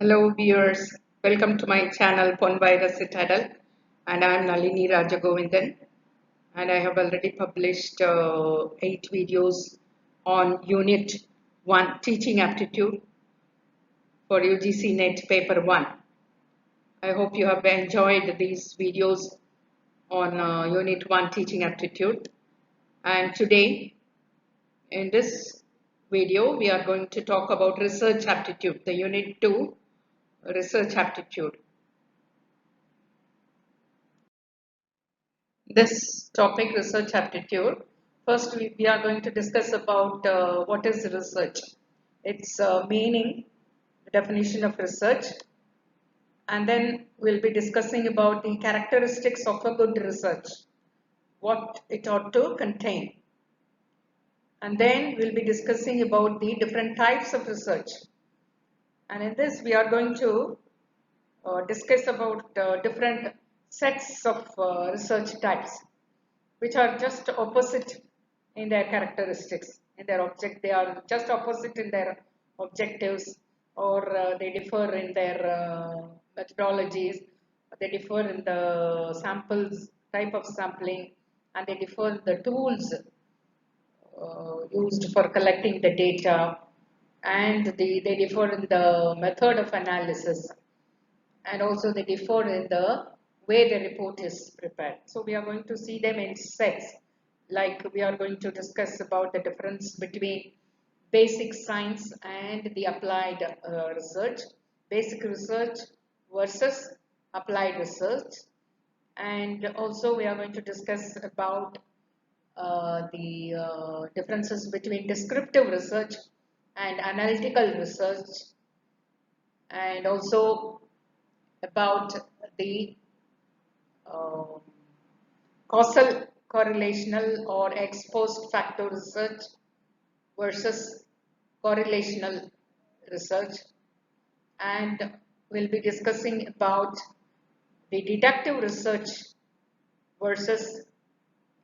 Hello viewers, welcome to my channel Vaira Citadel, and I am Nalini Rajagovindan, and I have already published 8 videos on Unit 1 Teaching Aptitude for UGC-NET Paper 1. I hope you have enjoyed these videos on Unit 1 Teaching Aptitude, and today in this video we are going to talk about Research Aptitude, the Unit 2 Research Aptitude. This topic, research aptitude, first we are going to discuss about what is research, its meaning, the definition of research, and then we'll be discussing about the characteristics of a good research, what it ought to contain, and then we'll be discussing about the different types of research, and in this we are going to discuss about different sets of research types, which are just opposite in their characteristics, in their object. They are just opposite in their objectives, or they differ in their methodologies. They differ in the samples, type of sampling, and they differ in the tools used for collecting the data, and they differ in the method of analysis, and also they differ in the way the report is prepared. So we are going to see them in sets, like we are going to discuss about the difference between basic science and the applied research, basic research versus applied research, and also we are going to discuss about the differences between descriptive research and analytical research, and also about the causal, correlational or ex post facto research versus correlational research, and we'll be discussing about the deductive research versus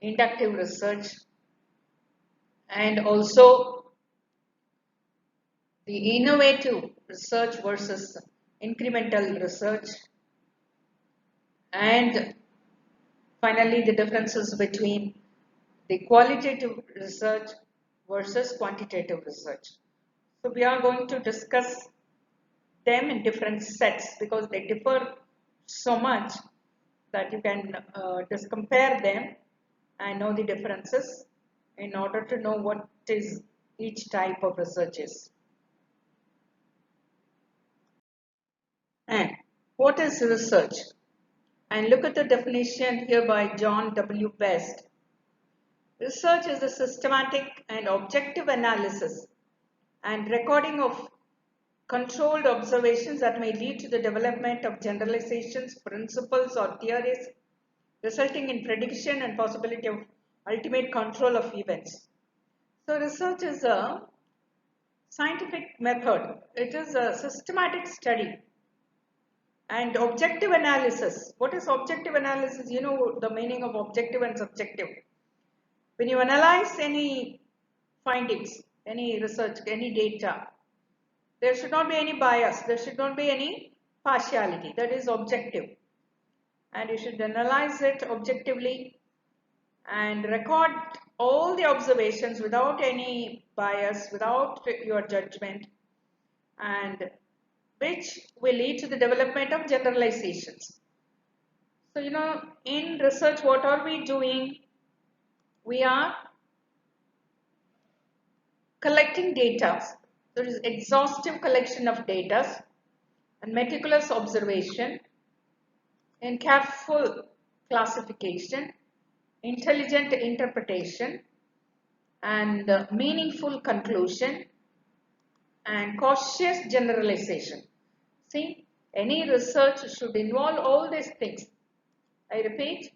inductive research, and also the innovative research versus incremental research, and finally the differences between the qualitative research versus quantitative research. So we are going to discuss them in different sets because they differ so much that you can just compare them and know the differences in order to know what is each type of research is. And what is research? And look at the definition here by John W. Best. Research is the systematic and objective analysis and recording of controlled observations that may lead to the development of generalizations, principles, or theories, resulting in prediction and possibility of ultimate control of events. So research is a scientific method. It is a systematic study. And objective analysis. What is objective analysis? You know the meaning of objective and subjective. When you analyze any findings, any research, any data, there should not be any bias, there should not be any partiality. That is objective. And you should analyze it objectively and record all the observations without any bias, without your judgment, and which will lead to the development of generalizations. So, you know, in research, what are we doing? We are collecting data. There is exhaustive collection of data and meticulous observation and careful classification, intelligent interpretation, and meaningful conclusion, and cautious generalization. See, any research should involve all these things. I repeat,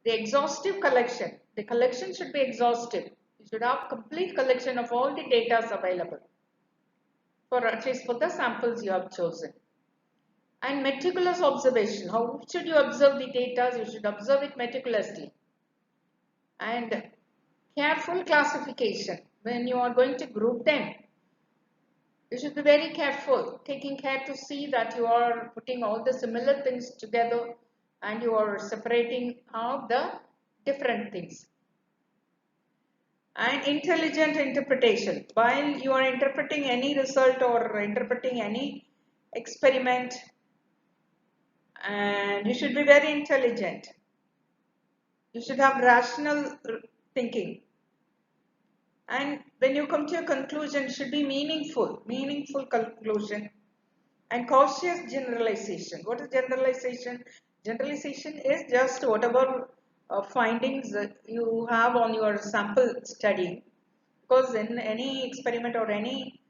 the exhaustive collection. The collection should be exhaustive. You should have complete collection of all the data available, for at least for the samples you have chosen. And meticulous observation. How should you observe the data? You should observe it meticulously. And careful classification. When you are going to group them, You should be very careful, taking care to see that you are putting all the similar things together and you are separating out the different things. And intelligent interpretation. While you are interpreting any result or interpreting any experiment, and you should be very intelligent. You should have rational thinking. And when you come to a conclusion, it should be meaningful conclusion. And cautious generalization. What is generalization? Generalization is just whatever findings you have on your sample study. Because in any experiment or any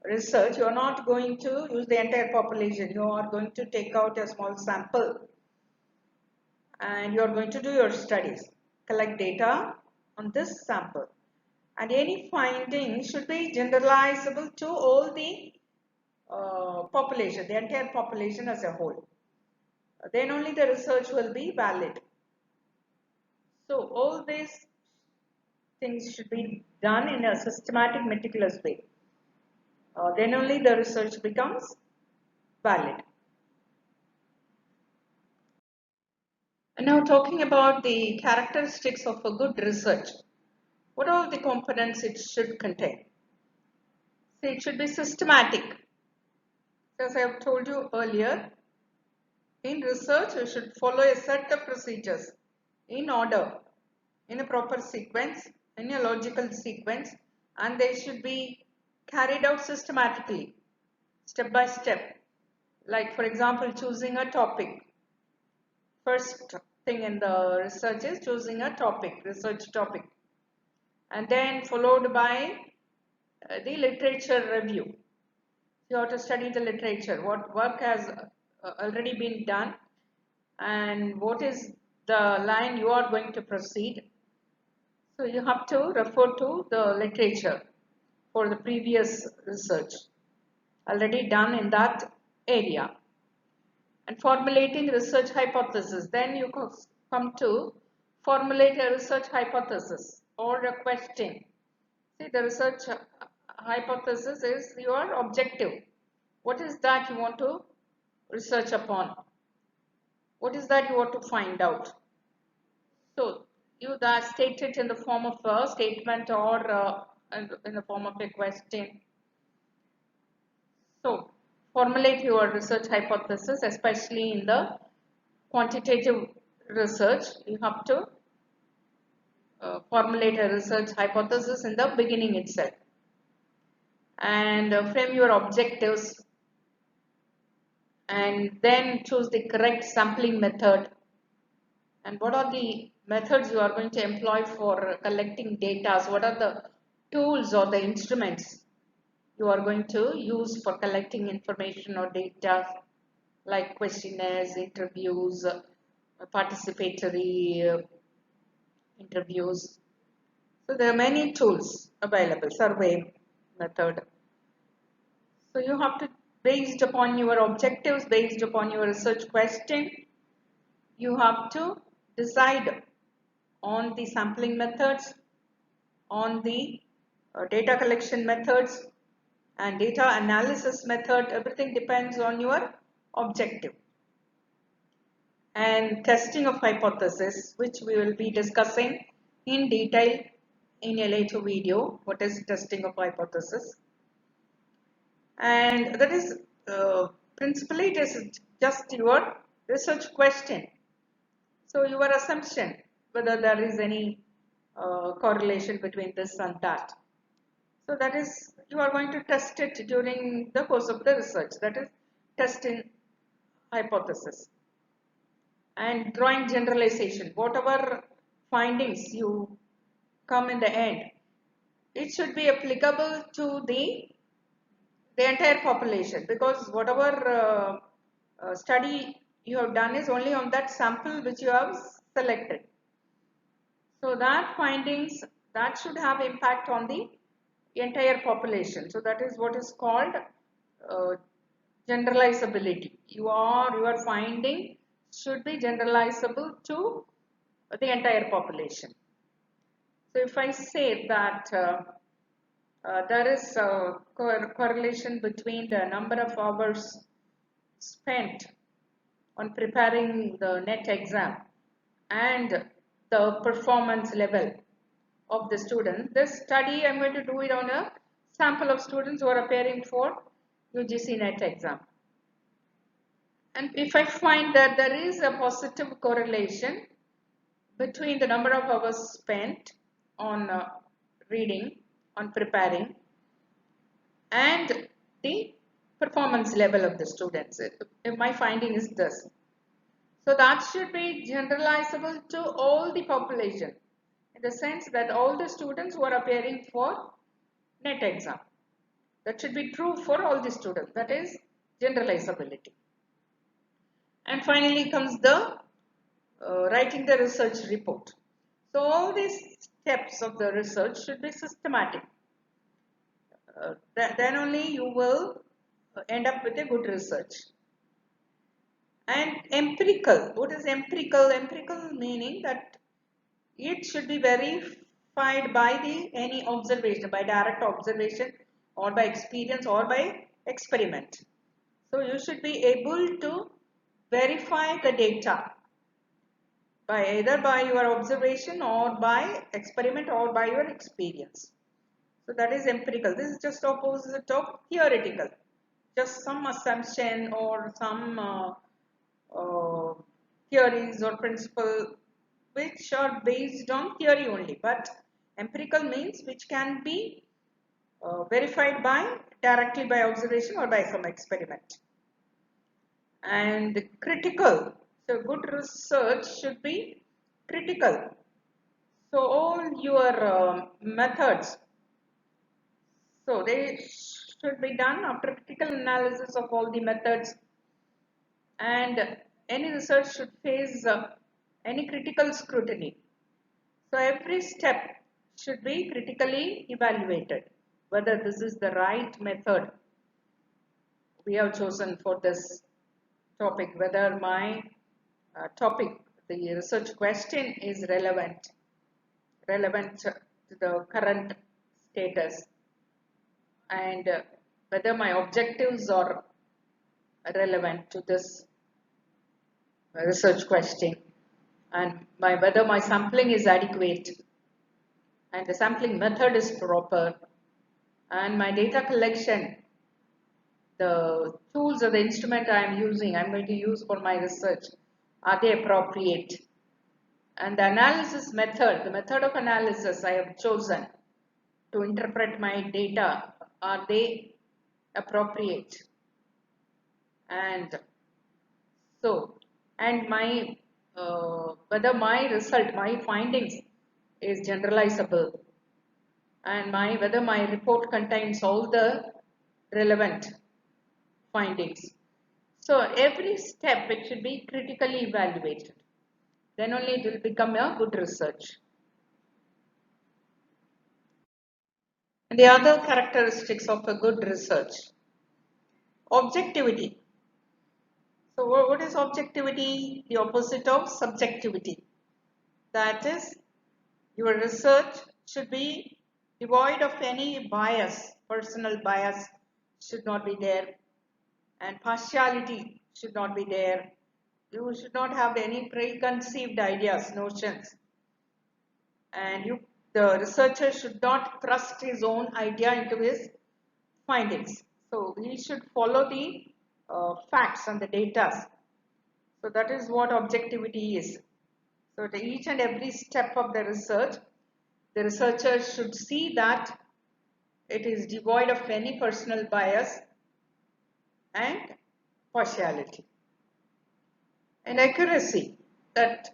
research, you are not going to use the entire population. You are going to take out a small sample and you are going to do your studies. Collect data on this sample. And any finding should be generalizable to all the population, the entire population as a whole. Then only the research will be valid. So all these things should be done in a systematic, meticulous way. Then only the research becomes valid. And now talking about the characteristics of a good research. What are the components it should contain? See, it should be systematic. As I have told you earlier, in research, you should follow a set of procedures in order, in a proper sequence, in a logical sequence, and they should be carried out systematically, step by step. Like, for example, choosing a topic. First thing in the research is choosing a topic, research topic, and then followed by the literature review. You have to study the literature, what work has already been done and what is the line you are going to proceed. So you have to refer to the literature for the previous research already done in that area. And formulating research hypothesis. Then you come to formulate a research hypothesis or a question. See, the research hypothesis is your objective. What is that you want to research upon? What is that you want to find out? So, you that state it in the form of a statement or in the form of a question. So, formulate your research hypothesis, especially in the quantitative research. You have to formulate a research hypothesis in the beginning itself. And frame your objectives and then choose the correct sampling method. And what are the methods you are going to employ for collecting data? So what are the tools or the instruments you are going to use for collecting information or data, like questionnaires, interviews, participatory interviews. So there are many tools available, survey method. So you have to, based upon your objectives, based upon your research question, you have to decide on the sampling methods, on the data collection methods and data analysis method. Everything depends on your objective. And testing of hypothesis, which we will be discussing in detail in a later video. What is testing of hypothesis? And that is principally it is just your research question. So your assumption whether there is any correlation between this and that. So that is, you are going to test it during the course of the research. That is testing hypothesis. And drawing generalization. Whatever findings you come in the end, it should be applicable to the entire population, because whatever study you have done is only on that sample which you have selected. So that findings, that should have impact on the entire population. So that is what is called generalizability. Your finding should be generalizable to the entire population. So if I say that there is a correlation between the number of hours spent on preparing the NET exam and the performance level of the student. This study, I'm going to do it on a sample of students who are appearing for UGC-NET exam. And if I find that there is a positive correlation between the number of hours spent on reading, on preparing, and the performance level of the students, if my finding is this. So that should be generalizable to all the population, in the sense that all the students who are appearing for NET exam. That should be true for all the students. That is generalizability. And finally comes the writing the research report. So all these steps of the research should be systematic. Then only you will end up with a good research. And empirical. What is empirical? Empirical meaning that it should be verified by any observation, by direct observation or by experience or by experiment. So you should be able to verify the data by either by your observation or by experiment or by your experience. So that is empirical. This is just opposite of theoretical. Just some assumption or some theories or principle which are based on theory only. But empirical means which can be verified directly by observation or by some experiment. And critical. So good research should be critical. So all your methods, so they should be done after critical analysis of all the methods, and any research should face any critical scrutiny. So every step should be critically evaluated, whether this is the right method we have chosen for this topic, whether my topic, the research question is relevant to the current status, and whether my objectives are relevant to this research question, and whether my sampling is adequate and the sampling method is proper, and my data collection, the tools or the instrument I am using, I'm going to use for my research, are they appropriate? And the analysis method, the method of analysis I have chosen to interpret my data, are they appropriate? And so, and my whether my result, my findings is generalizable, and whether my report contains all the relevant findings. So every step it should be critically evaluated. Then only it will become a good research. And the other characteristics of a good research. Objectivity. So what is objectivity? The opposite of subjectivity. That is, your research should be devoid of any bias. Personal bias should not be there, and partiality should not be there. You should not have any preconceived ideas, notions, and the researcher should not thrust his own idea into his findings. So he should follow the facts and the data. So that is what objectivity is. So at each and every step of the research, the researcher should see that it is devoid of any personal bias and partiality. And accuracy, that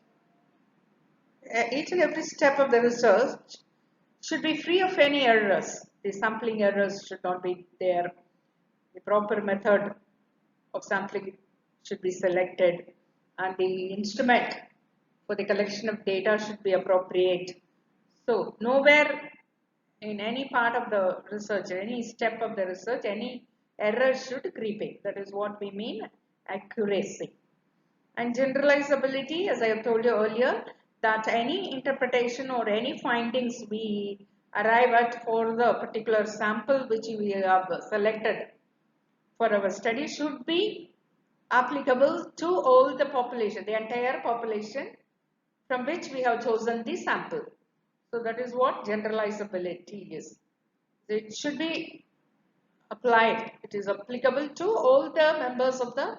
each and every step of the research should be free of any errors. The sampling errors should not be there. The proper method of sampling should be selected, and the instrument for the collection of data should be appropriate. So nowhere in any part of the research, any step of the research, any error should creep in. That is what we mean accuracy. And generalizability, as I have told you earlier, that any interpretation or any findings we arrive at for the particular sample which we have selected for our study should be applicable to all the population, the entire population from which we have chosen the sample. So that is what generalizability is. It should be applied. It is applicable to all the members of the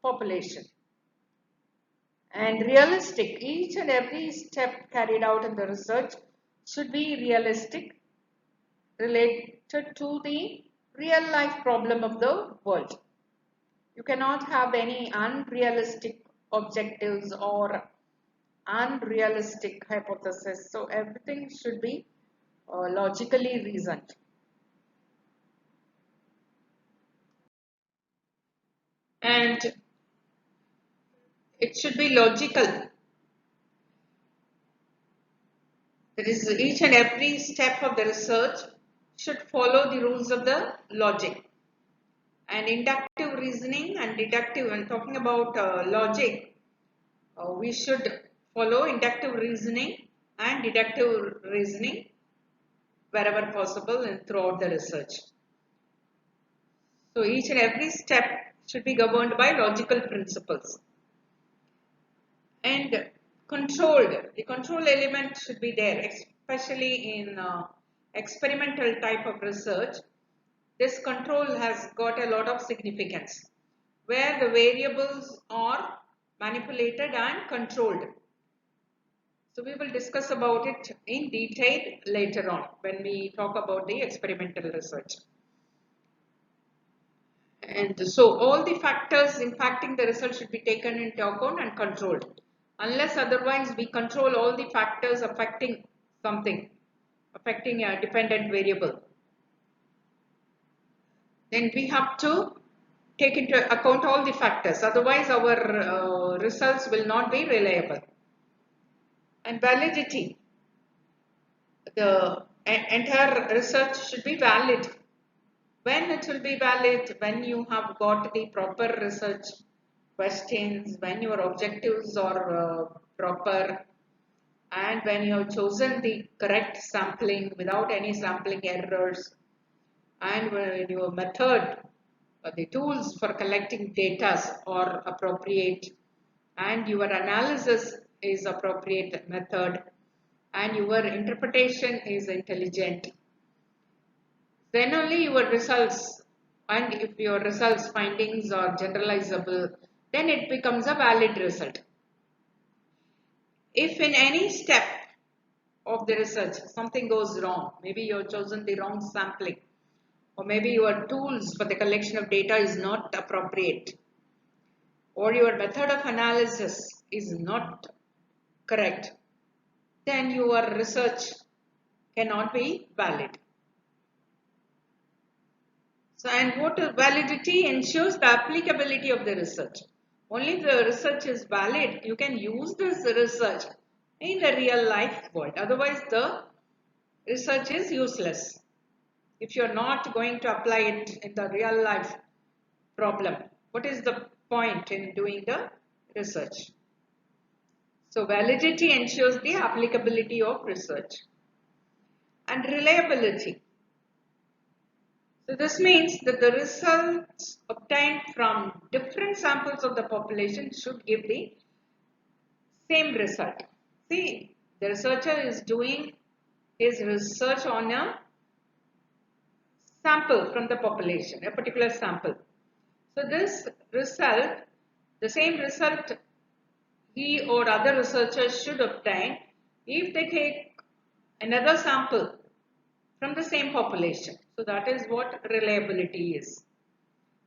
population. And realistic, each and every step carried out in the research should be realistic, related to the real life problem of the world. You cannot have any unrealistic objectives or unrealistic hypothesis. So everything should be logically reasoned. And it should be logical. That is, each and every step of the research should follow the rules of the logic. And inductive reasoning and deductive, when talking about logic, we should follow inductive reasoning and deductive reasoning wherever possible and throughout the research. So each and every step should be governed by logical principles. And controlled, the control element should be there, especially in experimental type of research. This control has got a lot of significance, where the variables are manipulated and controlled. So we will discuss about it in detail later on when we talk about the experimental research. And so all the factors impacting the result should be taken into account and controlled. Unless otherwise we control all the factors affecting something, affecting a dependent variable, then we have to take into account all the factors. Otherwise our results will not be reliable. And validity. The entire research should be valid. When it will be valid? When you have got the proper research questions, when your objectives are proper, and when you have chosen the correct sampling without any sampling errors, and when your method, the tools for collecting data are appropriate, and your analysis is appropriate method, and your interpretation is intelligent, then only your results, and if your results findings are generalizable, then it becomes a valid result. If in any step of the research something goes wrong, maybe you have chosen the wrong sampling, or maybe your tools for the collection of data is not appropriate, or your method of analysis is not correct, then your research cannot be valid. So, and what validity ensures the applicability of the research. Only if the research is valid, you can use this research in the real life world. Otherwise, the research is useless. If you are not going to apply it in the real life problem, what is the point in doing the research? So, validity ensures the applicability of research. And reliability. So this means that the results obtained from different samples of the population should give the same result. See, the researcher is doing his research on a sample from the population, a particular sample. So this result, the same result he or other researchers should obtain if they take another sample from the same population. So that is what reliability is.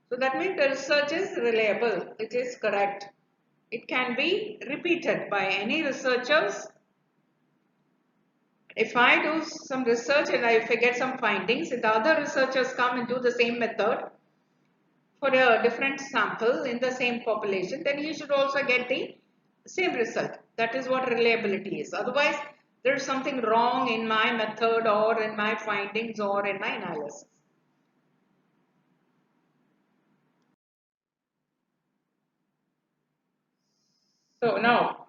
So that means the research is reliable, it is correct. It can be repeated by any researchers. If I do some research and if I get some findings, if the other researchers come and do the same method for a different sample in the same population, then he should also get the same result. That is what reliability is. Otherwise, there is something wrong in my method or in my findings or in my analysis. So now,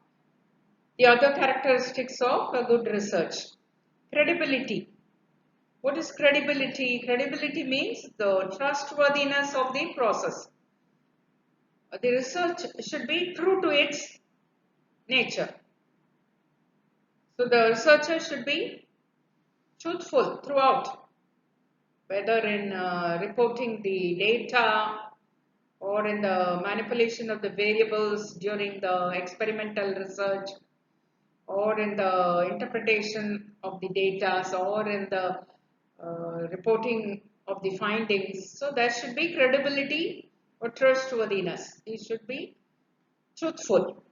the other characteristics of a good research. Credibility. What is credibility? Credibility means the trustworthiness of the process. The research should be true to its nature. So the researcher should be truthful throughout, whether in reporting the data or in the manipulation of the variables during the experimental research, or in the interpretation of the data, or in the reporting of the findings. So there should be credibility or trustworthiness. It should be truthful.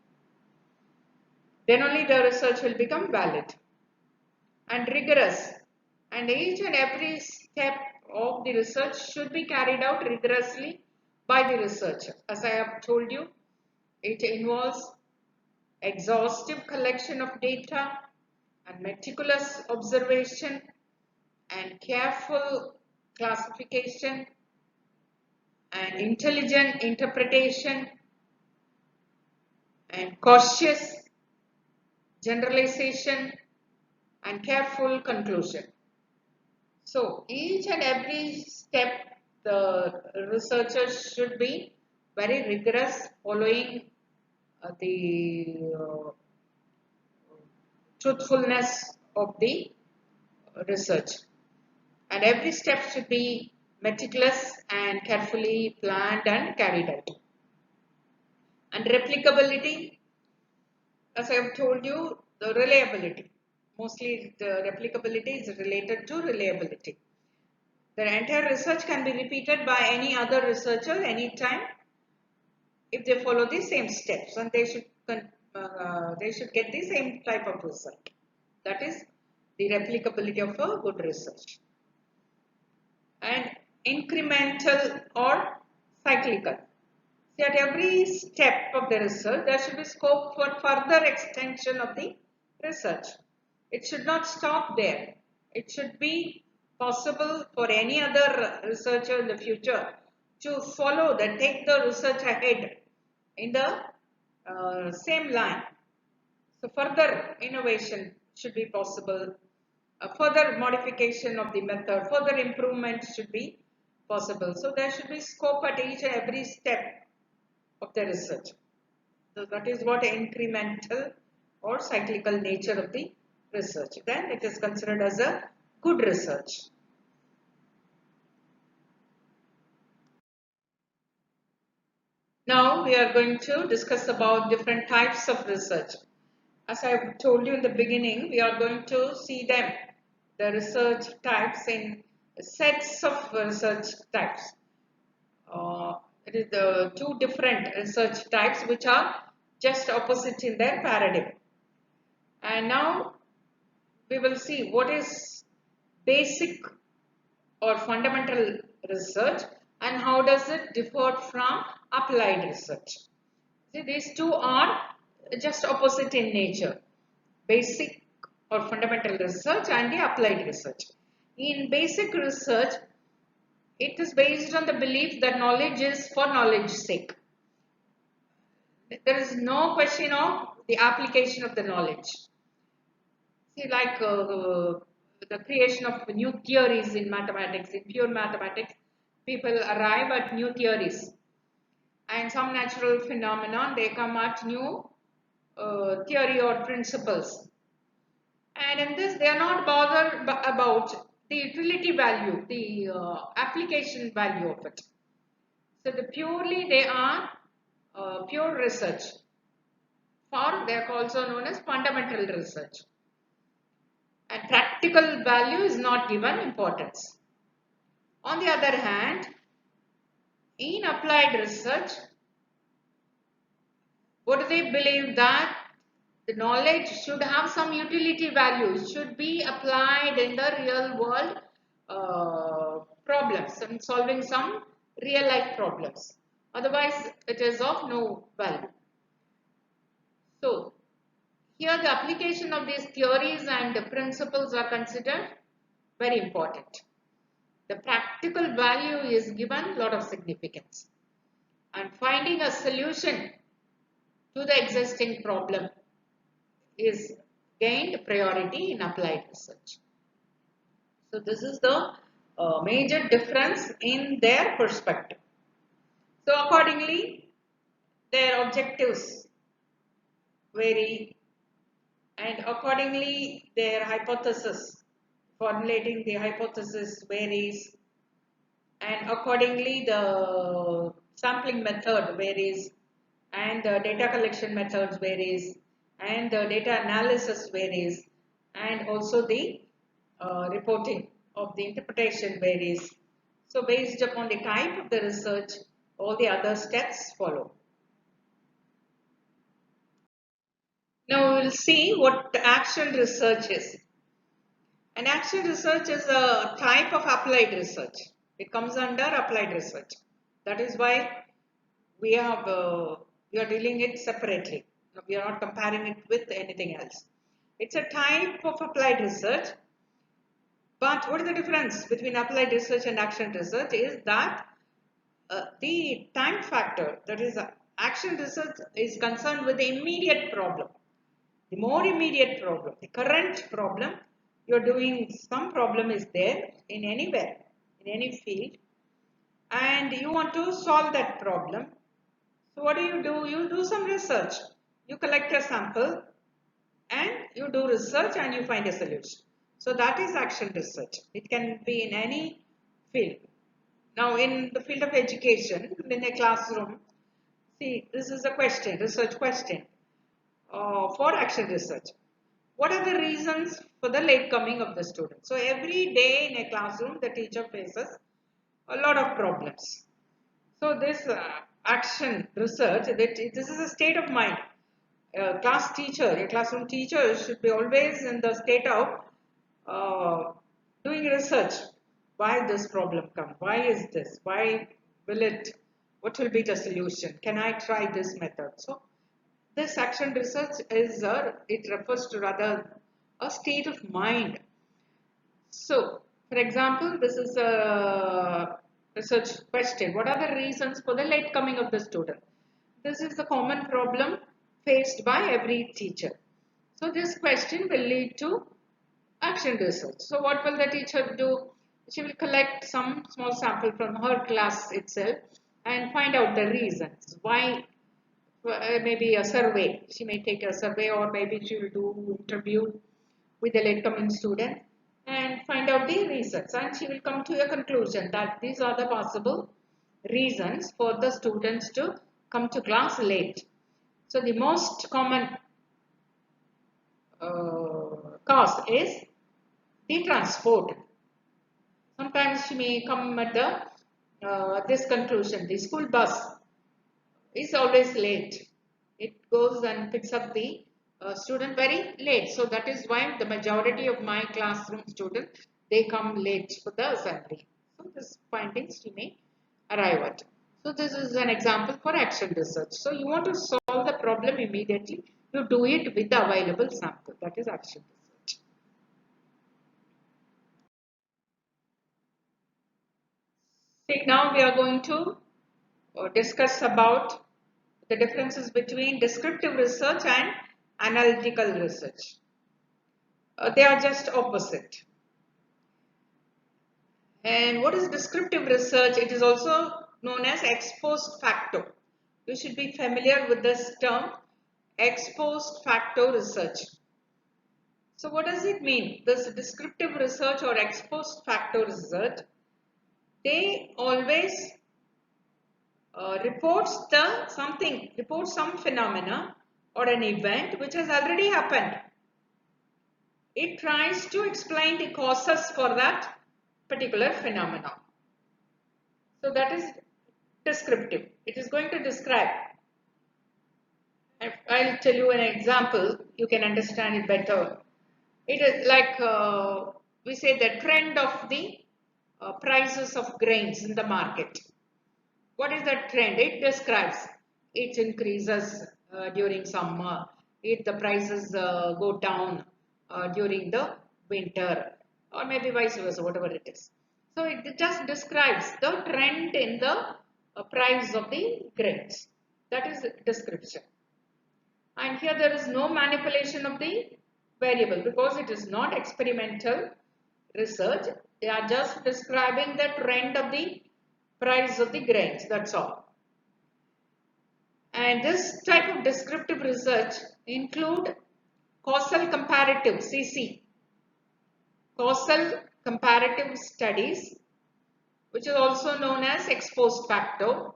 Then only the research will become valid. And rigorous. And each and every step of the research should be carried out rigorously by the researcher. As I have told you, it involves exhaustive collection of data and meticulous observation and careful classification and intelligent interpretation and cautious generalization and careful conclusion. So each and every step the researchers should be very rigorous, following the truthfulness of the research, and every step should be meticulous and carefully planned and carried out. And replicability, as I have told you, the reliability. Mostly the replicability is related to reliability. The entire research can be repeated by any other researcher anytime if they follow the same steps, and they should get the same type of result. That is the replicability of a good research. And incremental or cyclical. See, at every step of the research, there should be scope for further extension of the research. It should not stop there. It should be possible for any other researcher in the future to follow that, take the research ahead in the same line. So further innovation should be possible. Further modification of the method, further improvement should be possible. So there should be scope at each and every step of the research. So that is what incremental or cyclical nature of the research. Then it is considered as a good research. Now we are going to discuss about different types of research. As I told you in the beginning, we are going to see them, the research types, in sets of research types. It is the two different research types which are just opposite in their paradigm. And now we will see what is basic or fundamental research and how does it differ from applied research. See, these two are just opposite in nature, basic or fundamental research and the applied research. In basic research, it is based on the belief that knowledge is for knowledge's sake. There is no question of the application of the knowledge. See, like the creation of new theories in mathematics, in pure mathematics, people arrive at new theories. And some natural phenomenon, they come at new theory or principles. And in this, they are not bothered about the utility value, the application value of it. So purely they are pure research, or they are also known as fundamental research. And practical value is not given importance. On the other hand, in applied research, what do they believe? That the knowledge should have some utility value. It should be applied in the real world problems and solving some real life problems. Otherwise, it is of no value. So, here the application of these theories and the principles are considered very important. The practical value is given a lot of significance. And finding a solution to the existing problem is gained priority in applied research. So this is the major difference in their perspective. So accordingly, their objectives vary, and accordingly their hypothesis, formulating the hypothesis varies, and accordingly the sampling method varies, and the data collection methods varies, and the data analysis varies, and also the reporting of the interpretation varies. So based upon the type of the research, all the other steps follow. Now we will see what action research is. And action research is a type of applied research. It comes under applied research. That is why we are dealing it separately. We are not comparing it with anything else. It's a type of applied research. But what is the difference between applied research and action research is that the time factor, that is action research, is concerned with the immediate problem. The more immediate problem, the current problem, you're doing some problem is there in anywhere, in any field, and you want to solve that problem. So what do? You do some research. You collect a sample and you do research and you find a solution. So that is action research. It can be in any field. Now in the field of education, in a classroom, see, this is a question, research question. For action research. What are the reasons for the late coming of the student? So every day in a classroom, the teacher faces a lot of problems. So this action research, this is a state of mind. A classroom teacher should be always in the state of doing research. Why this problem come? Why is this? Why will it? What will be the solution? Can I try this method? So this action research is it refers to rather a state of mind. So, for example, this is a research question. What are the reasons for the late coming of the student? This is the common problem faced by every teacher. So, this question will lead to action research. So, what will the teacher do? She will collect some small sample from her class itself and find out the reasons why. Maybe a survey. She may take a survey, or maybe she will do interview with the late coming student and find out the reasons, and she will come to a conclusion that these are the possible reasons for the students to come to class late. So the most common cause is the transport. Sometimes she may come at this conclusion: the school bus is always late. It goes and picks up the student very late. So that is why the majority of my classroom students, they come late for the assembly. So this findings you may arrive at. So this is an example for action research. So you want to solve the problem immediately. You do it with the available sample. That is action research. See, now we are going to discuss about the differences between descriptive research and analytical research. They are just opposite. And what is descriptive research? It is also known as ex post facto. You should be familiar with this term, ex post facto research. So what does it mean? This descriptive research or ex post facto research, they always reports some phenomena or an event which has already happened. It tries to explain the causes for that particular phenomenon. So that is descriptive. It is going to describe. I'll tell you an example. You can understand it better. It is like we say the trend of the prices of grains in the market. What is that trend? It describes it increases during summer, the prices go down during the winter, or maybe vice versa, whatever it is. So it just describes the trend in the price of the grains. That is description. And here there is no manipulation of the variable because it is not experimental. research. They are just describing the trend of the price of the grains, that's all. And this type of descriptive research include causal comparative, CC, causal comparative studies, which is also known as ex post facto,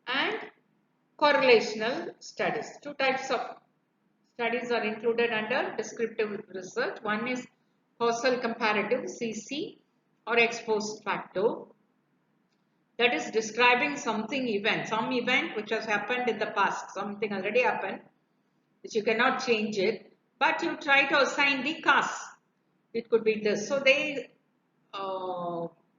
and correlational studies. Two types of studies are included under descriptive research. One is causal comparative, CC, or ex post facto. That is describing some event which has happened in the past, something already happened, which you cannot change it, but you try to assign the cause. It could be this. So they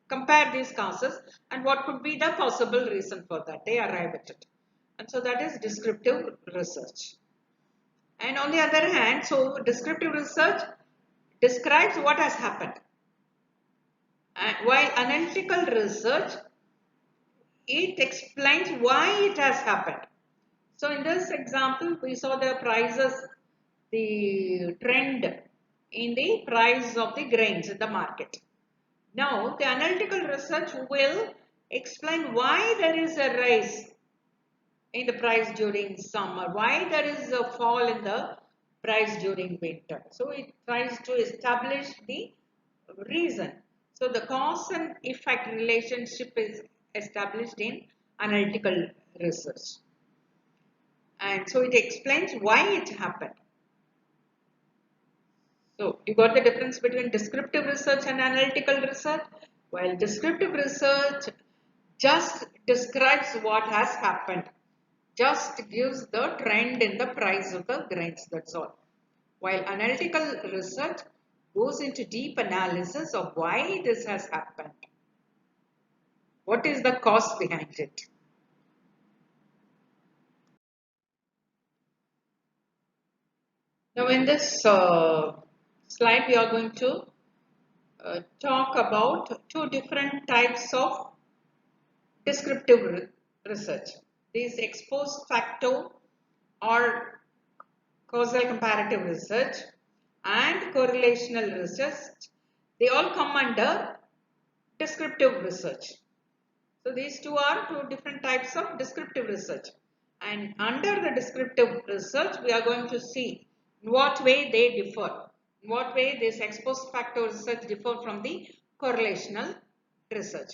compare these causes and what could be the possible reason for that. They arrive at it. And so that is descriptive research. And on the other hand, so descriptive research describes what has happened. And while analytical research, it explains why it has happened. So in this example, we saw the prices, the trend in the price of the grains in the market. Now, the analytical research will explain why there is a rise in the price during summer, why there is a fall in the price during winter. So it tries to establish the reason. So the cause and effect relationship is established in analytical research. And so it explains why it happened. So you got the difference between descriptive research and analytical research. While descriptive research just describes what has happened, just gives the trend in the price of the grains, that's all. While analytical research goes into deep analysis of why this has happened. What is the cause behind it? Now in this slide we are going to talk about two different types of descriptive research. These ex post facto or causal comparative research and correlational research, they all come under descriptive research. So these two are two different types of descriptive research. And under the descriptive research, we are going to see in what way they differ. In what way this ex post facto research differ from the correlational research.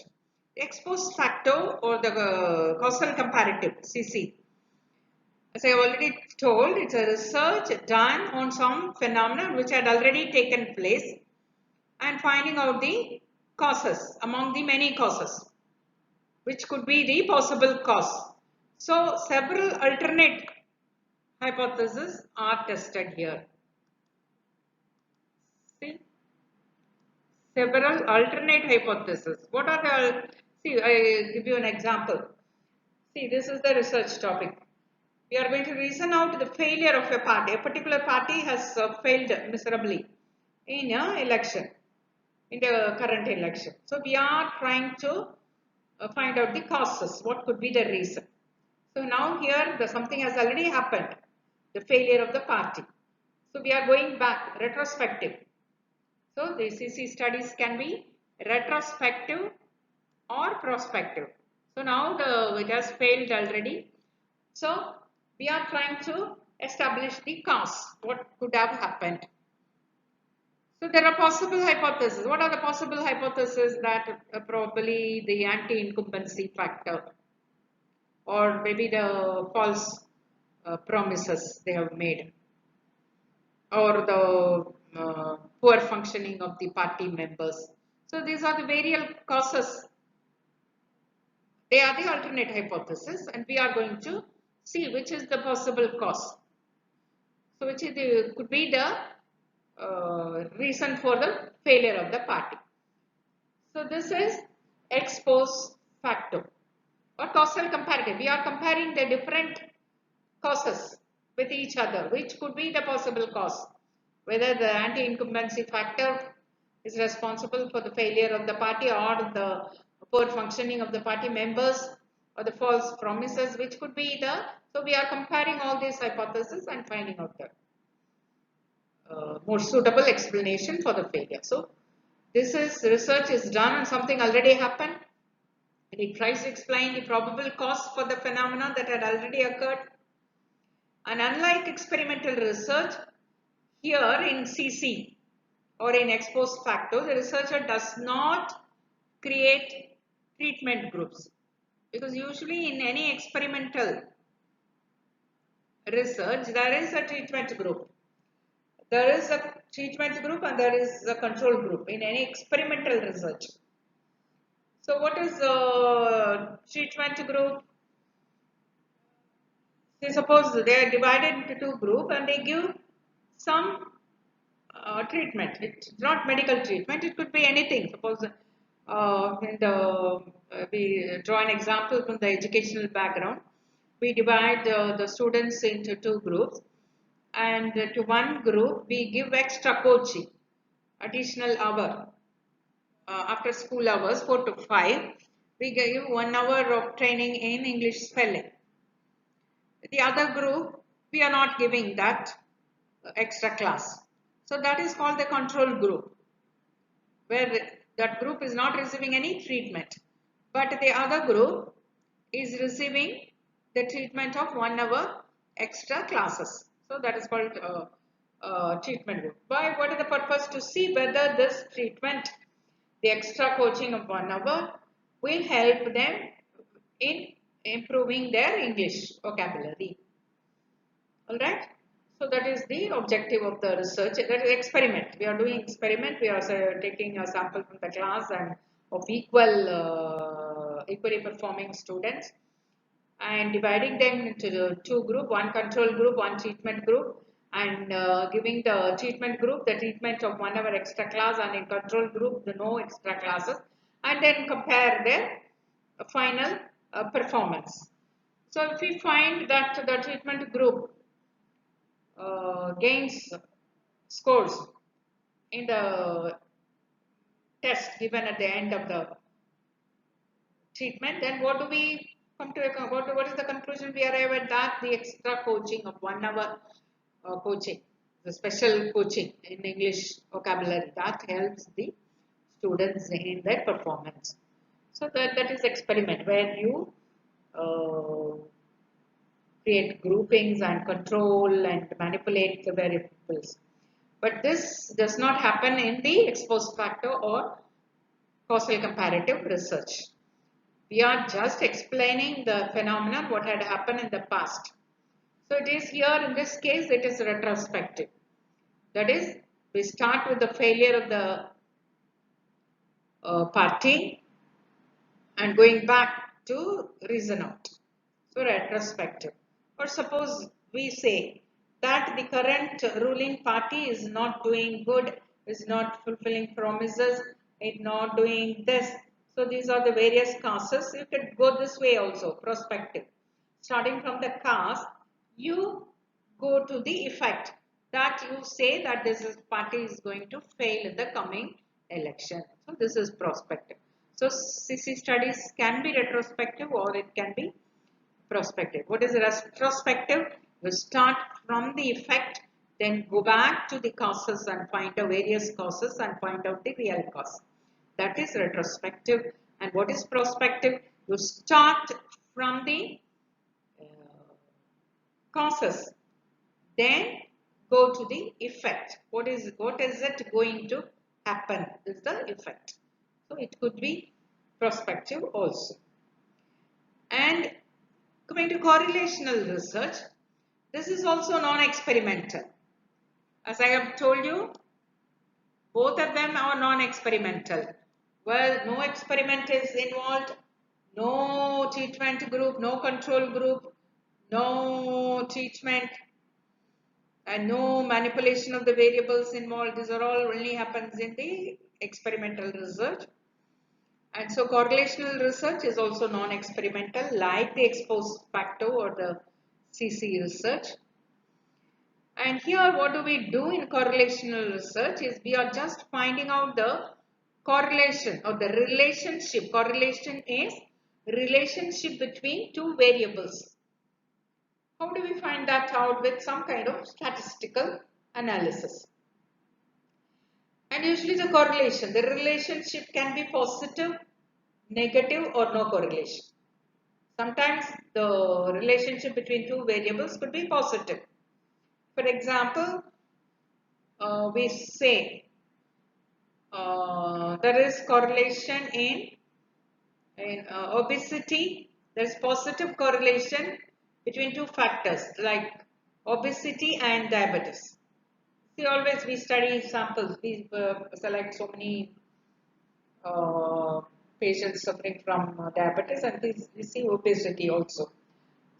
The ex post facto or the causal comparative, CC. As I already told, it's a research done on some phenomena which had already taken place and finding out the causes among the many causes, which could be the possible cause. So several alternate hypotheses are tested here. See, several alternate hypotheses. What are the? See, I give you an example. See, this is the research topic. We are going to reason out the failure of a party. A particular party has failed miserably in an election, in the current election. So we are trying to find out the causes. What could be the reason? So now here something has already happened, the failure of the party. So we are going back, retrospective. So the CC studies can be retrospective or prospective. So now it has failed already. So we are trying to establish the cause, what could have happened. So there are possible hypotheses. What are the possible hypotheses? That probably the anti-incumbency factor, or maybe the false promises they have made, or the poor functioning of the party members. So these are the various causes. They are the alternate hypothesis, and we are going to see which is the possible cause. So which is could be the reason for the failure of the party. So this is ex post facto or causal comparative. We are comparing the different causes with each other, which could be the possible cause. Whether the anti-incumbency factor is responsible for the failure of the party, or the poor functioning of the party members, or the false promises, which could be the. So we are comparing all these hypotheses and finding out the more suitable explanation for the failure. So This is research is done on something already happened, and it tries to explain the probable cause for the phenomena that had already occurred. And unlike experimental research, here in CC or in ex post facto, the researcher does not create treatment groups, because usually in any experimental research there is a treatment group. There is a treatment group and there is a control group in any experimental research. So what is a treatment group? Say suppose they are divided into two groups and they give some treatment. It's not medical treatment, it could be anything. Suppose we draw an example from the educational background. We divide the students into two groups, and to one group we give extra coaching, additional hour after school hours 4 to 5. We give 1 hour of training in English spelling. The other group we are not giving that extra class. So that is called the control group, where that group is not receiving any treatment, but the other group is receiving the treatment of 1 hour extra classes. So that is called treatment group. Why? What is the purpose? To see whether this treatment, the extra coaching of 1 hour, will help them in improving their English vocabulary. Alright. So that is the objective of the research. That is experiment. We are doing experiment. We are taking a sample from the class and of equally performing students, and dividing them into the two groups, one control group, one treatment group, and giving the treatment group the treatment of 1 hour extra class, and in control group the no extra classes, and then compare their final performance. So if we find that the treatment group gains scores in the test given at the end of the treatment, then what do we come to? What is the conclusion we arrive at? That the extra coaching of 1 hour coaching, the special coaching in English vocabulary, that helps the students in their performance. So that is experiment where you create groupings and control and manipulate the variables. But this does not happen in the ex post facto or causal comparative research. We are just explaining the phenomenon, what had happened in the past. So it is here, in this case, it is retrospective. That is, we start with the failure of the party and going back to reason out. So retrospective. Or suppose we say that the current ruling party is not doing good, is not fulfilling promises, is not doing this. So these are the various causes. You could go this way also, prospective. Starting from the cause, you go to the effect, that you say that this party is going to fail in the coming election. So this is prospective. So CC studies can be retrospective or it can be prospective. What is retrospective? You start from the effect, then go back to the causes and find the various causes and find out the real cause. That is retrospective. And what is prospective? You start from the causes, then go to the effect. What is it going to happen? Is the effect. So it could be prospective also. And coming to correlational research, this is also non-experimental. As I have told you, both of them are non-experimental. Well, no experiment is involved, no treatment group, no control group, no treatment, and no manipulation of the variables involved. These are all only happens in the experimental research. And so correlational research is also non-experimental, like the ex post facto or the CC research. And here what do we do in correlational research is we are just finding out the correlation or the relationship. Correlation is relationship between two variables. How do we find that out? With some kind of statistical analysis. And usually the correlation, the relationship can be positive, negative or no correlation. Sometimes the relationship between two variables could be positive. For example, we say there is correlation in obesity. There is positive correlation between two factors like obesity and diabetes. See, always we study samples. We select so many uh, patients suffering from diabetes, and we see obesity also.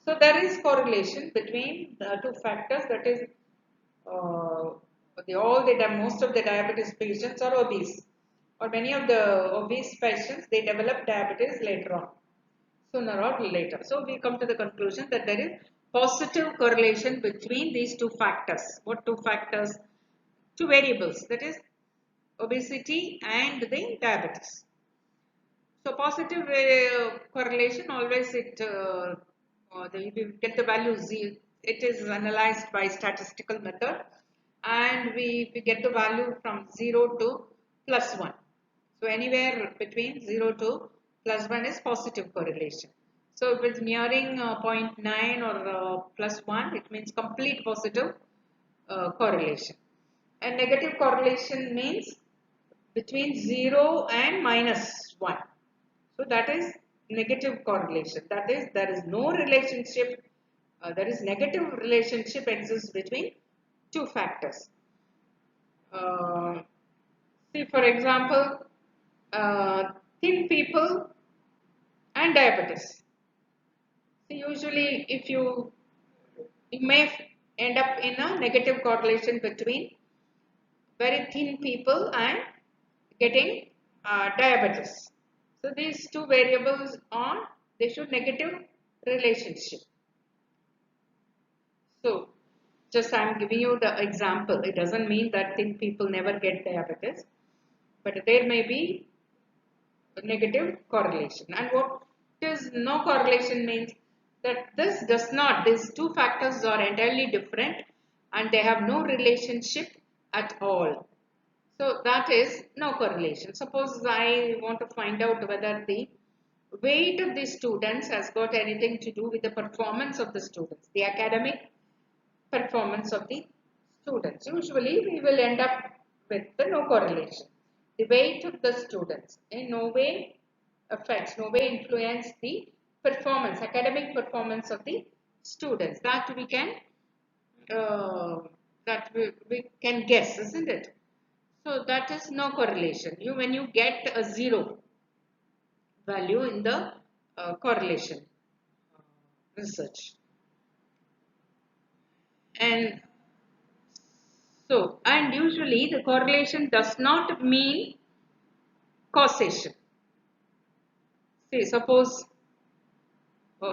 So there is correlation between the two factors. That is, most of the diabetes patients are obese, or many of the obese patients they develop diabetes later on, sooner or later. So we come to the conclusion that there is positive correlation between these two factors. What two factors? Two variables. That is obesity and the diabetes. So positive correlation always we get the value z. It is analyzed by statistical method, and we get the value from 0 to +1. So anywhere between 0 to +1 is positive correlation. So if it's nearing 0.9 or +1, it means complete positive correlation. And negative correlation means between 0 and -1. So that is negative correlation. That is, there is no relationship, there is negative relationship exists between two factors. See, for example, thin people and diabetes. See, usually if you may end up in a negative correlation between very thin people and getting diabetes. So these two variables they show negative relationship. So just I am giving you the example. It doesn't mean that thin people never get diabetes, but there may be a negative correlation. And what is no correlation means that these two factors are entirely different and they have no relationship at all. So that is no correlation. Suppose I want to find out whether the weight of the students has got anything to do with the performance of the students, the academic performance of the students. Usually we will end up with the no correlation. The weight of the students in no way affects, no way influence the performance, academic performance of the students. That we can we can guess, isn't it? So that is no correlation. When you get a 0 value in the correlation research. And and usually the correlation does not mean causation. See, suppose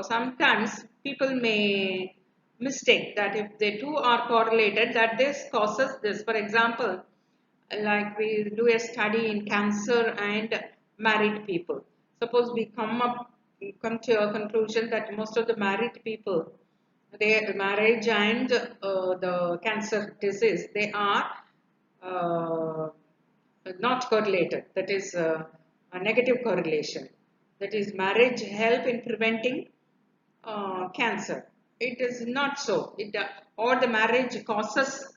sometimes people may mistake that if the two are correlated, that this causes this. For example, like we do a study in cancer and married people. Suppose we come to a conclusion that most of the married people, their marriage and the cancer disease, they are uh, not correlated. That is a negative correlation. That is, marriage help in preventing cancer. It is not so. Or the marriage causes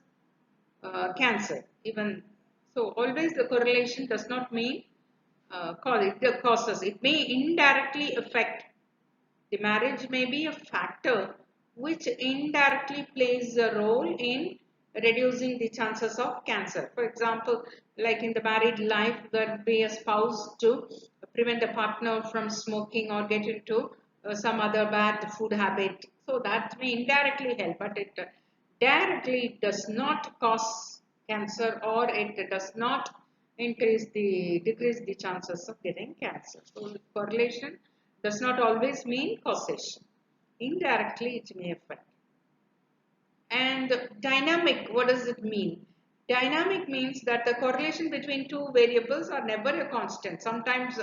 cancer. Even so, always the correlation does not mean causes. It may indirectly affect. The marriage may be a factor which indirectly plays a role in reducing the chances of cancer. For example, like in the married life, there will be a spouse to prevent a partner from smoking or get into some other bad food habit. So that may indirectly help, but it directly does not cause cancer, or it does not decrease the chances of getting cancer. So correlation does not always mean causation. Indirectly it may affect. And dynamic, what does it mean? Dynamic means that the correlation between two variables are never a constant. Sometimes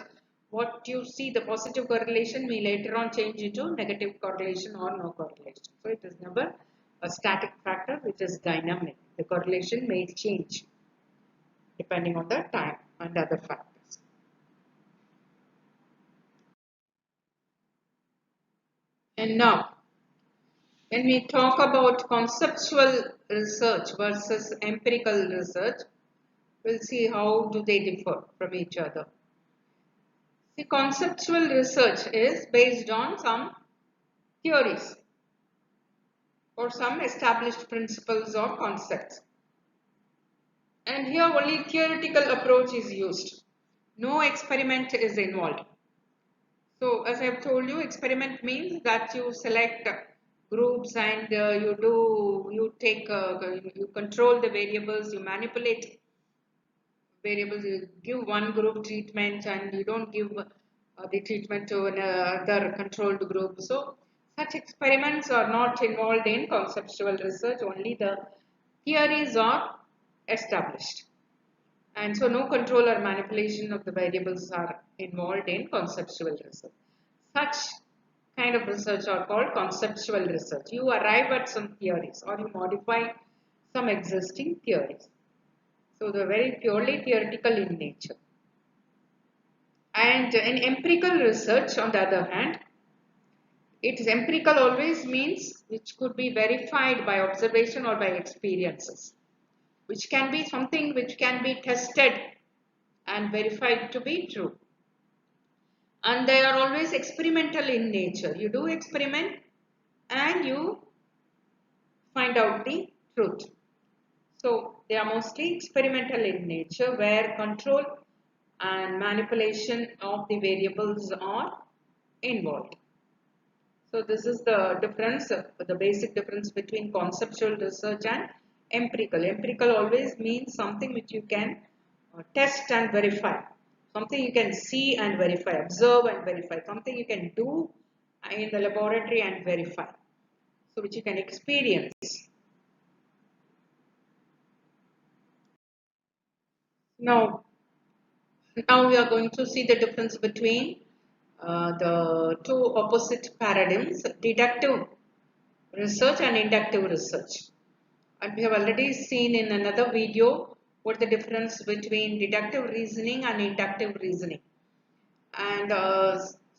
what you see, the positive correlation may later on change into negative correlation or no correlation. So it is never a static factor, which is dynamic. The correlation may change depending on the time and other factors. And now, when we talk about conceptual research versus empirical research, we'll see how do they differ from each other. See, conceptual research is based on some theories or some established principles or concepts. And here only theoretical approach is used. No experiment is involved. So as I have told you, experiment means that you select groups and you control the variables, you manipulate variables, you give one group treatment and you don't give the treatment to another controlled group. So such experiments are not involved in conceptual research, only the theories are established. And so no control or manipulation of the variables are involved in conceptual research. Such kind of research are called conceptual research. You arrive at some theories or you modify some existing theories. So they're very purely theoretical in nature. And in empirical research, on the other hand, it is empirical always means which could be verified by observation or by experiences, which can be something which can be tested and verified to be true. And they are always experimental in nature. You do experiment and you find out the truth. So they are mostly experimental in nature where control and manipulation of the variables are involved. So this is the difference, the basic difference between conceptual research and empirical. Empirical always means something which you can test and verify. Something you can see and verify, observe and verify. Something you can do in the laboratory and verify. So which you can experience. Now we are going to see the difference between the two opposite paradigms, deductive research and inductive research. And we have already seen in another video what the difference between deductive reasoning and inductive reasoning. And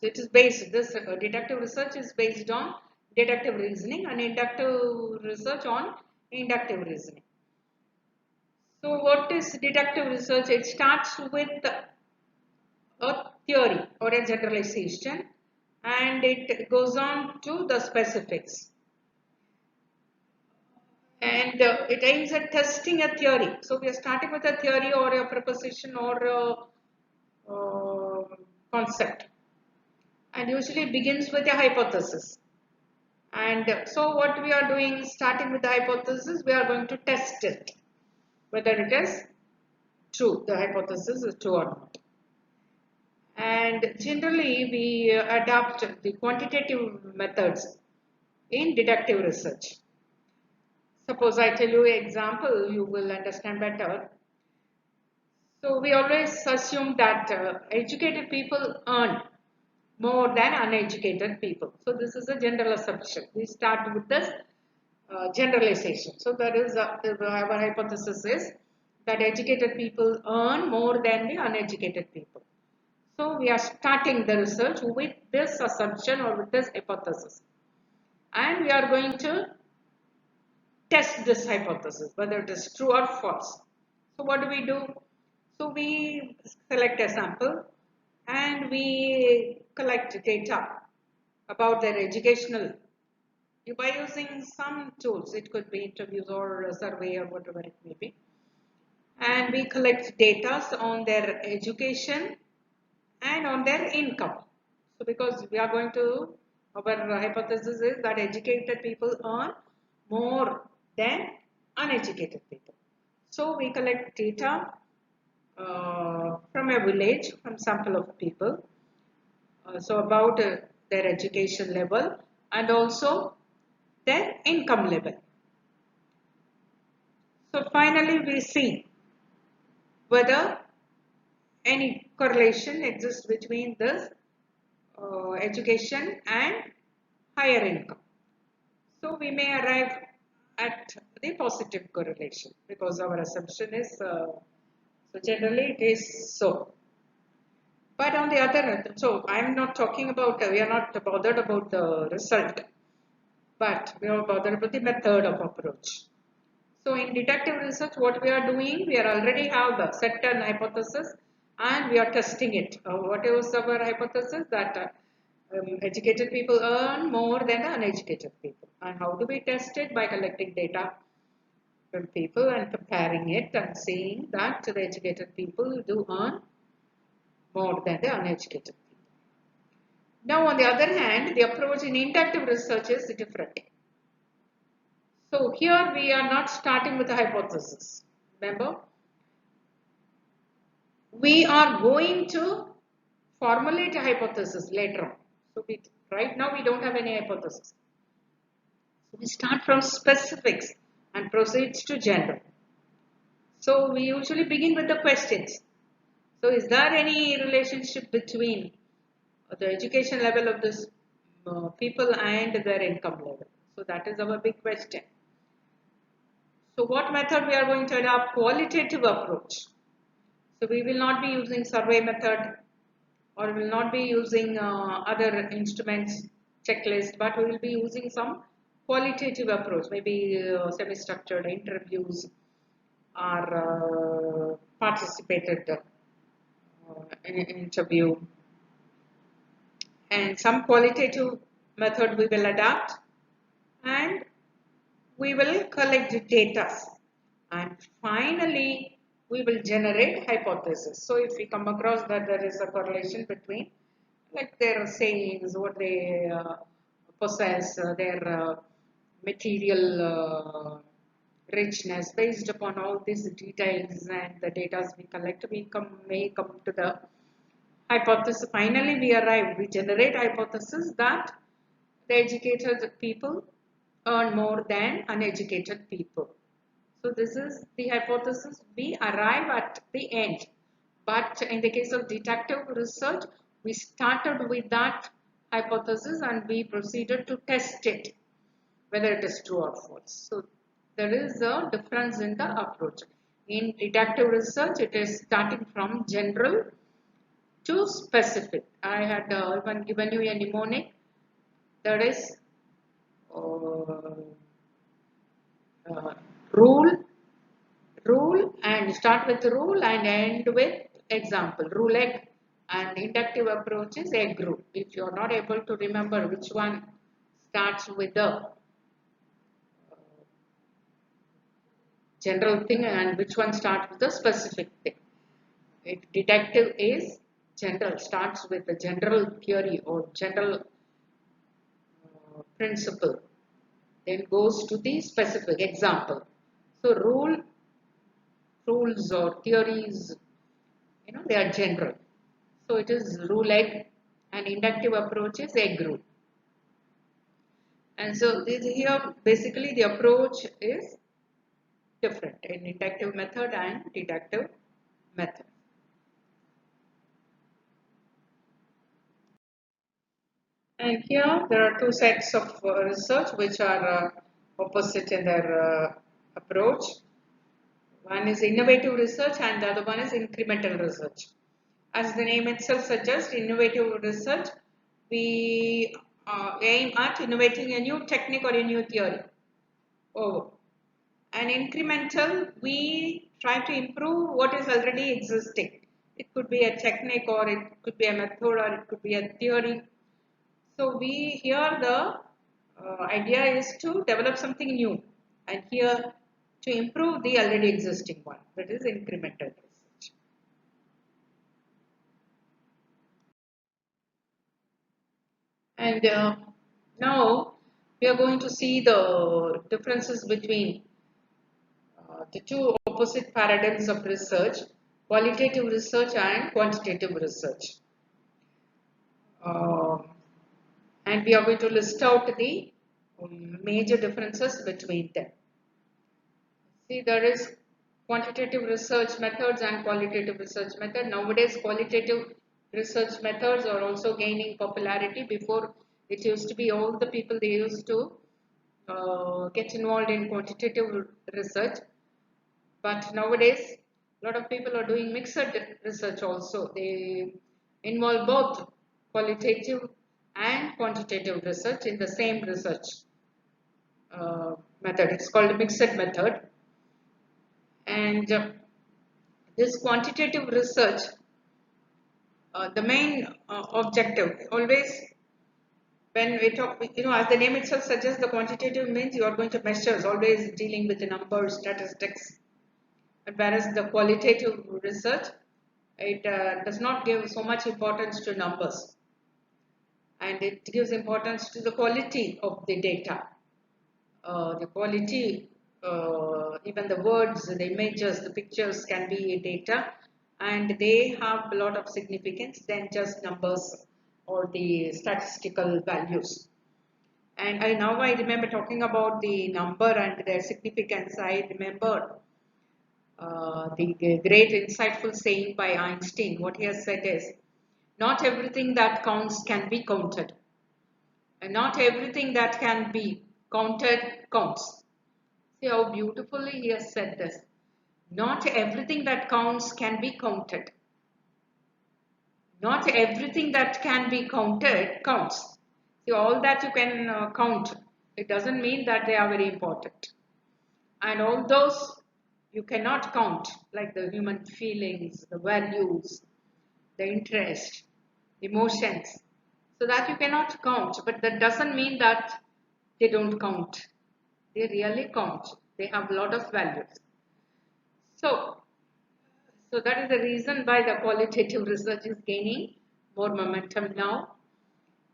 it is based, this deductive research is based on deductive reasoning and inductive research on inductive reasoning. So what is deductive research? It starts with a theory or a generalization and it goes on to the specifics. And it aims at testing a theory. So we are starting with a theory or a proposition or a concept, and usually begins with a hypothesis. And so what we are doing, starting with the hypothesis, we are going to test it, whether it is true, the hypothesis is true or not. And generally we adopt the quantitative methods in deductive research. Suppose I tell you an example, you will understand better. So we always assume that educated people earn more than uneducated people. So this is a general assumption. We start with this generalization. So that is our hypothesis is that educated people earn more than the uneducated people. So we are starting the research with this assumption or with this hypothesis. And we are going to test this hypothesis, whether it is true or false. So what do? So we select a sample and we collect data about their educational by using some tools. It could be interviews or a survey or whatever it may be. And we collect data on their education and on their income. So because we are going to, our hypothesis is that educated people earn more than uneducated people. So we collect data from a village, from sample of people, so about their education level and also their income level. So finally we see whether any correlation exists between this education and higher income. So we may arrive at the positive correlation because our assumption is So generally it is so. But on the other hand, so I'm not talking about, we are not bothered about the result, but we are bothered about the method of approach. So in deductive research, what we are doing, we are already have the certain hypothesis and we are testing it. What is our hypothesis? That educated people earn more than the uneducated people. And how do we test it? By collecting data from people and comparing it and seeing that the educated people do earn more than the uneducated people. Now, on the other hand, the approach in inductive research is different. So here we are not starting with a hypothesis. Remember, we are going to formulate a hypothesis later on. So right now we don't have any hypothesis. So we start from specifics and proceed to general. So we usually begin with the questions. So is there any relationship between the education level of this people and their income level? So that is our big question. So what method we are going to adopt? Qualitative approach. So we will not be using survey method or will not be using other instruments checklist, but we will be using some qualitative approach, maybe semi-structured interviews or participated interview, and some qualitative method we will adapt, and we will collect data, and finally we will generate hypothesis. So if we come across that there is a correlation between like their sayings, what they possess, their material richness, based upon all these details and the data we collect, we may come to the hypothesis. Finally we generate hypothesis that the educated people earn more than uneducated people. So this is the hypothesis we arrive at the end. But in the case of deductive research, we started with that hypothesis and we proceeded to test it, whether it is true or false. So there is a difference in the approach. In deductive research, it is starting from general to specific. I had even given you a mnemonic. That is uh, uh, rule, and start with rule and end with example. Rule egg and inductive approach is egg rule. If you are not able to remember which one starts with the general thing and which one starts with the specific thing. Deductive is general, starts with the general theory or general principle, then goes to the specific example. So rules or theories, they are general. So it is rule egg, and inductive approach is egg rule. And so here basically the approach is different in inductive method and deductive method. And here there are two sets of research which are opposite in their approach. One is innovative research and the other one is incremental research. As the name itself suggests, innovative research, we aim at innovating a new technique or a new theory. Oh. And incremental, we try to improve what is already existing. It could be a technique or it could be a method or it could be a theory. So we here the idea is to develop something new, and here to improve the already existing one, that is incremental research. And now we are going to see the differences between the two opposite paradigms of research, qualitative research and quantitative research. Uh, and we are going to list out the major differences between them. See, there is quantitative research methods and qualitative research method. Nowadays, qualitative research methods are also gaining popularity. Before, it used to be all the people they used to get involved in quantitative research. But nowadays, A lot of people are doing mixed research also. They involve both qualitative and quantitative research in the same research method. It's called a mixed method. And this quantitative research, the main objective always, when we talk, as the name itself suggests, the quantitative means you are going to measure, always dealing with the numbers, statistics. Whereas the qualitative research, it does not give so much importance to numbers, and it gives importance to the quality of the data. The quality, even the words, the images, the pictures can be data, and they have a lot of significance than just numbers or the statistical values. And now I remember talking about the number and their significance. I remember the great insightful saying by Einstein. What he has said is, not everything that counts can be counted. And not everything that can be counted counts. See how beautifully he has said this. Not everything that counts can be counted. Not everything that can be counted counts. See, all that you can count, it doesn't mean that they are very important. And all those you cannot count, like the human feelings, the values, the interest, emotions, so that you cannot count. But that doesn't mean that they don't count. They really count. They have a lot of values. So that is the reason why the qualitative research is gaining more momentum now.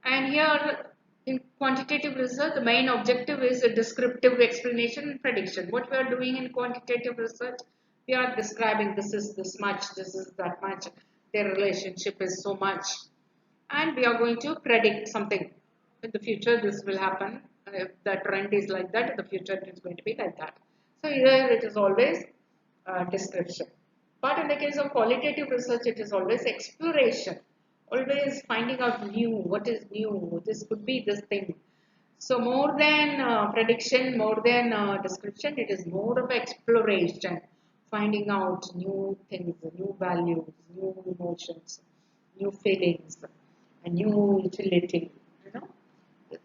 And here in quantitative research, the main objective is a descriptive explanation and prediction. What we are doing in quantitative research, we are describing this is this much, this is that much, their relationship is so much. And we are going to predict something. In the future, this will happen. If the trend is like that, in the future it is going to be like that. So here it is always description. But in the case of qualitative research, it is always exploration. Always finding out new, what is new, this could be this thing. So more than prediction, more than description, it is more of exploration, finding out new things, new values, new emotions, new feelings, a new utility,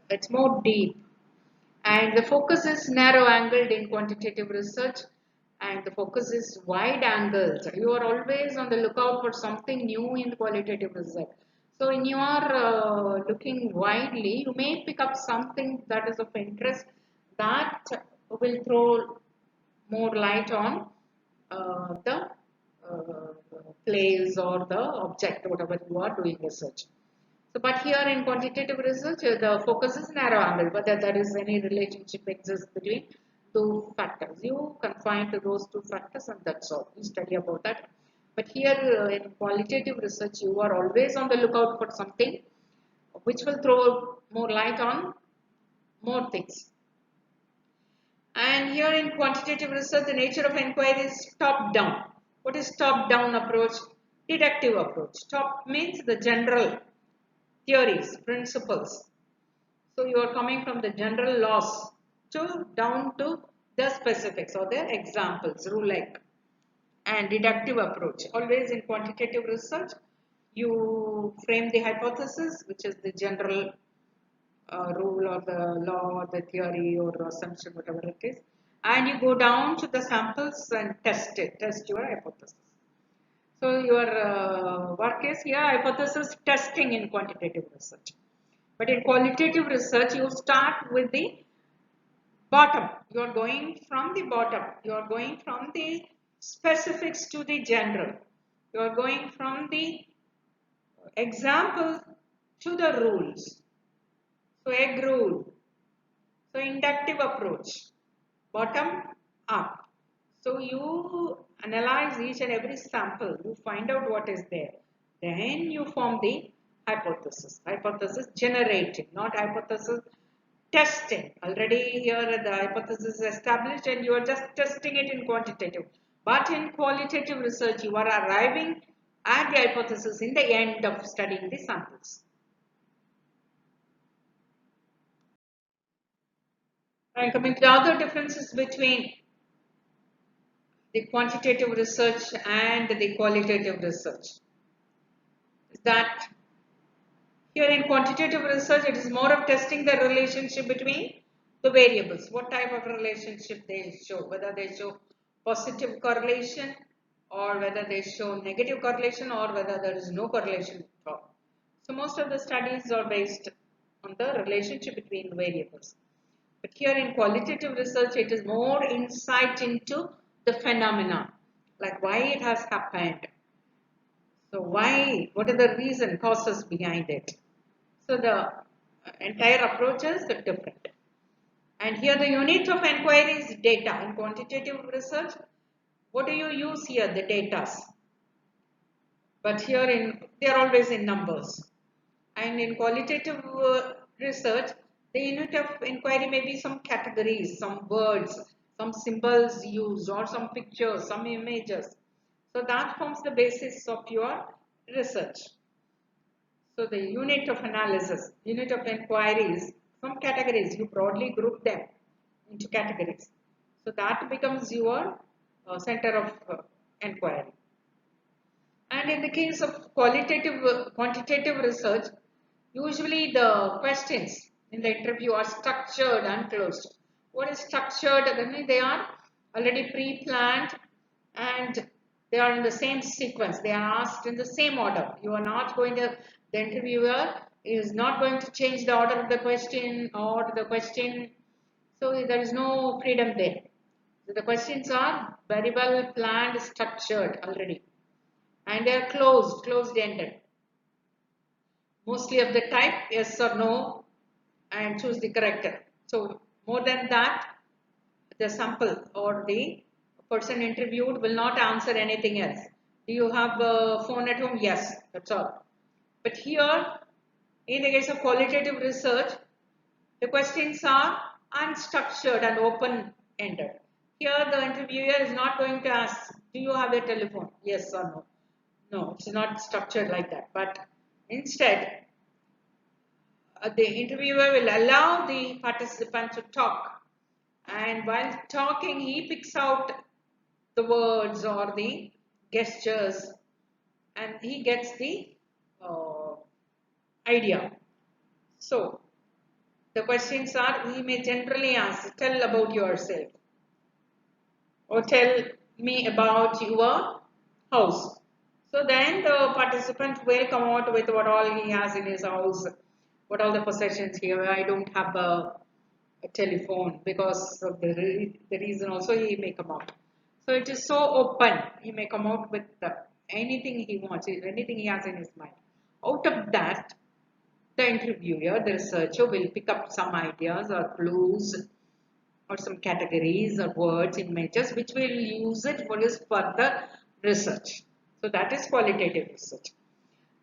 it's more deep. And the focus is narrow angled in quantitative research, and the focus is wide angled. You are always on the lookout for something new in qualitative research. So in your looking widely, you may pick up something that is of interest that will throw more light on the place or the object, whatever you are doing research. So, but here in quantitative research, the focus is narrow angle, whether there is any relationship exists between two factors. You confine to those two factors and that's all. You study about that. But here in qualitative research, you are always on the lookout for something which will throw more light on more things. And here in quantitative research, the nature of inquiry is top-down. What is top-down approach? Deductive approach. Top means the general theories, principles. So you are coming from the general laws down to the specifics or the examples, rule-like. And deductive approach. Always in quantitative research, you frame the hypothesis, which is the general rule or the law or the theory or assumption, whatever it is, and you go down to the samples and test your hypothesis. So your work is here hypothesis testing in quantitative research. But in qualitative research, you start with the bottom. You are going from the bottom. You are going from the specifics to the general. You are going from the example to the rules. So egg rule. So inductive approach, bottom up. So you analyze each and every sample, you find out what is there. Then you form the hypothesis. Hypothesis generating, not hypothesis testing. Already here the hypothesis is established and you are just testing it in quantitative. But in qualitative research, you are arriving at the hypothesis in the end of studying the samples. And coming to the other differences between the quantitative research and the qualitative research. Is that here in quantitative research, it is more of testing the relationship between the variables. What type of relationship they show, whether they show positive correlation or whether they show negative correlation or whether there is no correlation at all. So most of the studies are based on the relationship between the variables. But here in qualitative research, it is more insight into the phenomena, like why it has happened. So why, what are the reason, causes behind it? So the entire approaches are different. And here the unit of inquiry is data. In quantitative research, what do you use here? The data. But here they are always in numbers. And in qualitative research, the unit of inquiry may be some categories, some words, some symbols used, or some pictures, some images. So that forms the basis of your research. So the unit of analysis, unit of inquiries, some categories, you broadly group them into categories. So that becomes your center of inquiry. And in the case of quantitative research, usually the questions in the interview are structured and closed. What is structured? They are already pre-planned and they are in the same sequence. They are asked in the same order. You are not going to, the interviewer is not going to change the order of the question or the question. So there is no freedom there. So the questions are very well planned, structured already. And they are closed-ended. Mostly of the type yes or no and choose the correct. So more than that, the sample or the person interviewed will not answer anything else. Do you have a phone at home? Yes, that's all. But here, in the case of qualitative research, the questions are unstructured and open-ended. Here, the interviewer is not going to ask, do you have a telephone? Yes or no. No, it's not structured like that. But instead, the interviewer will allow the participant to talk. And while talking, he picks out the words or the gestures and he gets the idea. So, the questions are, he may generally ask, tell about yourself or tell me about your house. So then the participant will come out with what all he has in his house, what all the possessions here. I don't have a telephone because of the reason also he may come out. So it is so open. He may come out with anything he wants, anything he has in his mind. Out of that, the interviewer, the researcher will pick up some ideas or clues or some categories or words, images, which will use it for his further research. So that is qualitative research.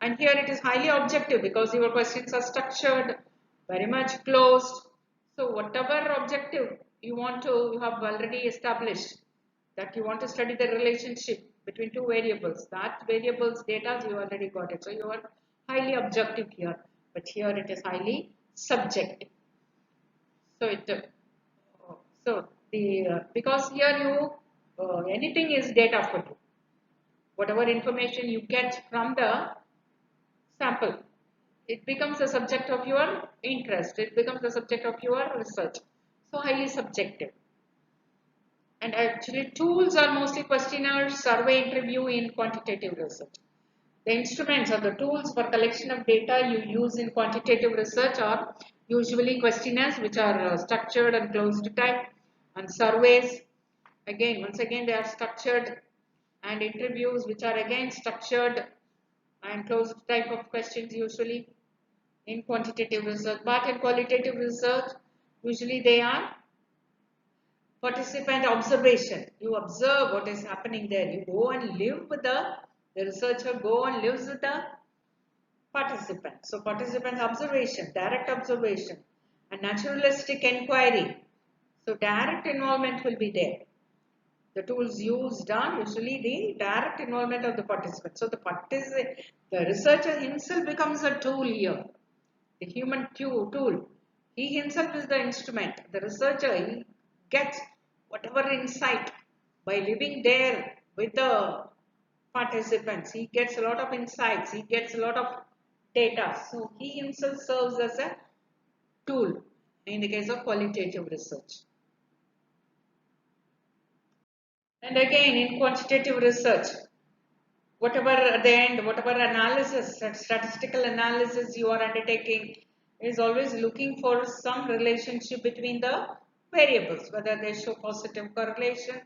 And here it is highly objective because your questions are structured, very much closed. So whatever objective you want to, you have already established that you want to study the relationship between two variables. That variables data you already got it. So you are highly objective here, but here it is highly subjective. So because here anything is data for you. Whatever information you get from the sample, it becomes the subject of your interest. It becomes the subject of your research. So highly subjective. And actually tools are mostly questionnaires, survey, interview in quantitative research. The instruments or the tools for collection of data you use in quantitative research are usually questionnaires which are structured and closed type, and surveys. Once again they are structured, and interviews which are again structured and closed type of questions usually in quantitative research. But in qualitative research, usually they are participant observation. You observe what is happening there. You go and live with the researcher go and lives with the participant. So participant observation, direct observation, and naturalistic inquiry. So direct involvement will be there. The tools used are usually the direct involvement of the participant. So the researcher himself becomes a tool here. The human tool. He himself is the instrument. The researcher, he gets whatever insight By living there with the participants, he gets a lot of insights, he gets a lot of data. So he himself serves as a tool in the case of qualitative research. And again, in quantitative research, whatever at the end, whatever analysis, statistical analysis you are undertaking is always looking for some relationship between the variables, whether they show positive correlation,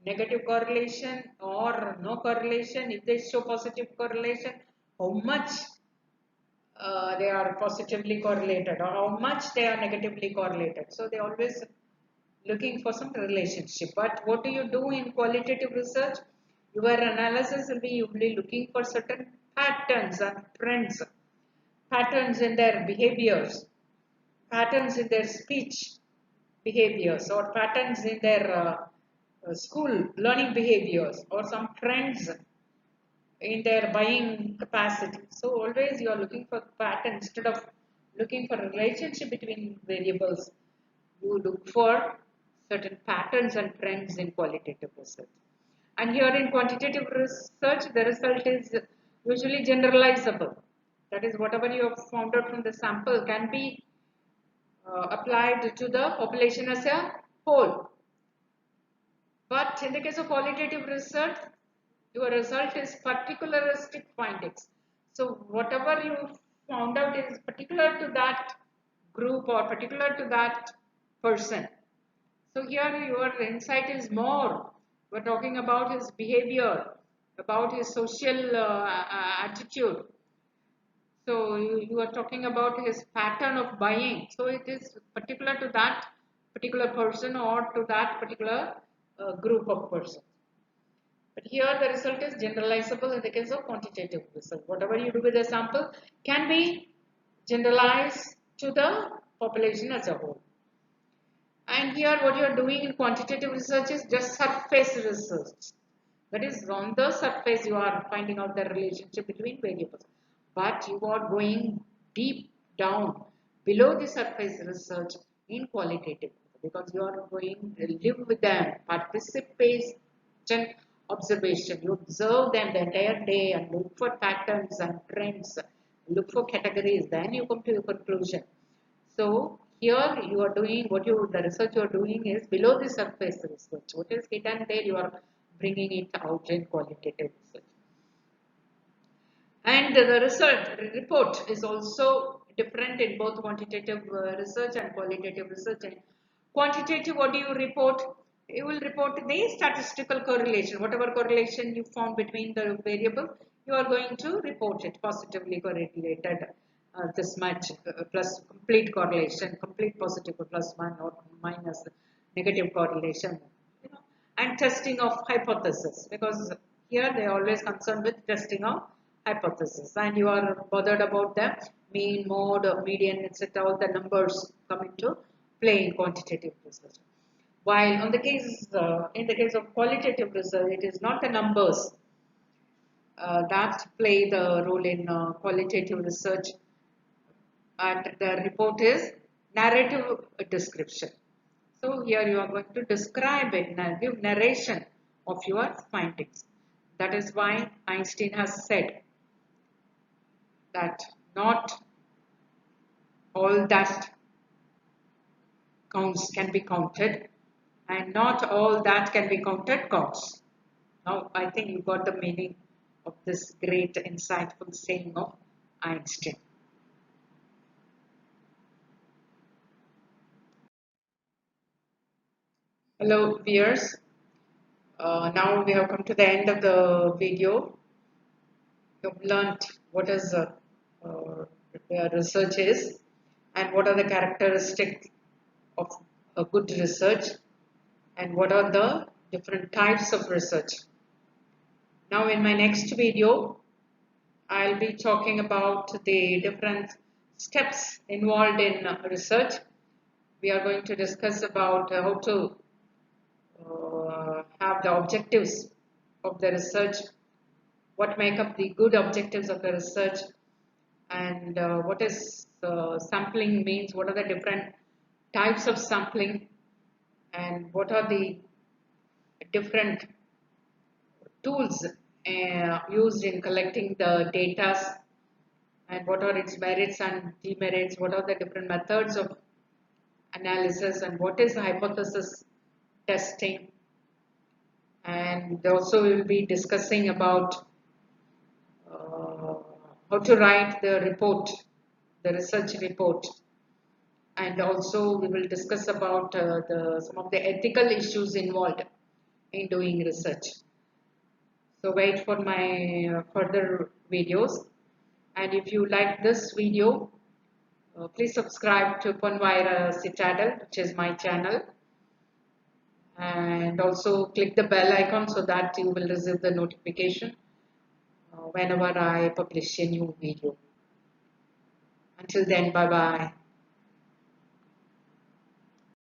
negative correlation, or no correlation. If they show positive correlation, how much they are positively correlated or how much they are negatively correlated. So they always looking for some relationship. But what do you do in qualitative research? Your analysis will be, you will be looking for certain patterns and trends, patterns in their behaviors, patterns in their speech behaviors, or patterns in their school learning behaviors, or some trends in their buying capacity. So always you are looking for pattern instead of looking for a relationship between variables. You look for certain patterns and trends in qualitative research. And here in quantitative research, the result is usually generalizable. That is, whatever you have found out from the sample can be applied to the population as a whole. But in the case of qualitative research, your result is particularistic findings. So whatever you found out is particular to that group or particular to that person. So here your insight is more. We're talking about his behavior, about his social attitude. So you are talking about his pattern of buying. So it is particular to that particular person or to that particular group of persons. But here the result is generalizable in the case of quantitative research. Whatever you do with a sample can be generalized to the population as a whole. And here what you are doing in quantitative research is just surface research. That is, on the surface you are finding out the relationship between variables. But you are going deep down below the surface research in qualitative, because you are going to live with them, participation, observation. You observe them the entire day and look for patterns and trends, look for categories, then you come to your conclusion. So here you are doing the research you are doing is below the surface research. What is hidden there, you are bringing it out in qualitative research. And the report is also different in both quantitative research and qualitative research. And quantitative, what do you report? You will report the statistical correlation. Whatever correlation you found between the variable, you are going to report it positively correlated. This much plus complete correlation, complete positive plus one or minus negative correlation, and testing of hypothesis, because here they are always concerned with testing of hypothesis, and you are bothered about the mean, mode, median, etc. All the numbers come into play in quantitative research. While on the case in the case of qualitative research, it is not the numbers that play the role in qualitative research, and the report is narrative description. So here you are going to describe it, give narration of your findings. That is why Einstein has said that not all that counts can be counted, and not all that can be counted counts. Now I think you got the meaning of this great insightful saying of Einstein. Hello viewers, now we have come to the end of the video. You have learnt what is research is, and what are the characteristics of a good research, and what are the different types of research. Now in my next video, I'll be talking about the different steps involved in research. We are going to discuss about how to have the objectives of the research, what make up the good objectives of the research, and what is sampling means, what are the different types of sampling, and what are the different tools used in collecting the data, and what are its merits and demerits, what are the different methods of analysis, and what is hypothesis testing. And also we will be discussing about how to write the report, the research report. And also we will discuss about some of the ethical issues involved in doing research. So wait for my further videos. And if you like this video, please subscribe to Vaira Citadel, which is my channel. And also click the bell icon so that you will receive the notification whenever I publish a new video. Until then, bye bye.